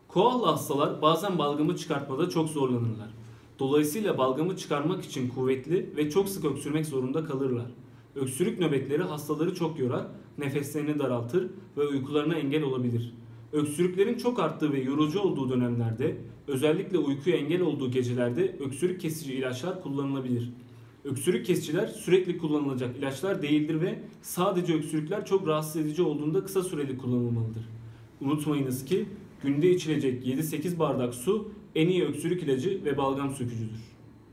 Koala hastalar bazen balgamı çıkartmada çok zorlanırlar. Dolayısıyla balgamı çıkarmak için kuvvetli ve çok sık öksürmek zorunda kalırlar. Öksürük nöbetleri hastaları çok yorar, nefeslerini daraltır ve uykularına engel olabilir. Öksürüklerin çok arttığı ve yorucu olduğu dönemlerde, özellikle uykuya engel olduğu gecelerde öksürük kesici ilaçlar kullanılabilir. Öksürük kesiciler sürekli kullanılacak ilaçlar değildir ve sadece öksürükler çok rahatsız edici olduğunda kısa süreli kullanılmalıdır. Unutmayınız ki günde içilecek 7-8 bardak su en iyi öksürük ilacı ve balgam sökücüdür.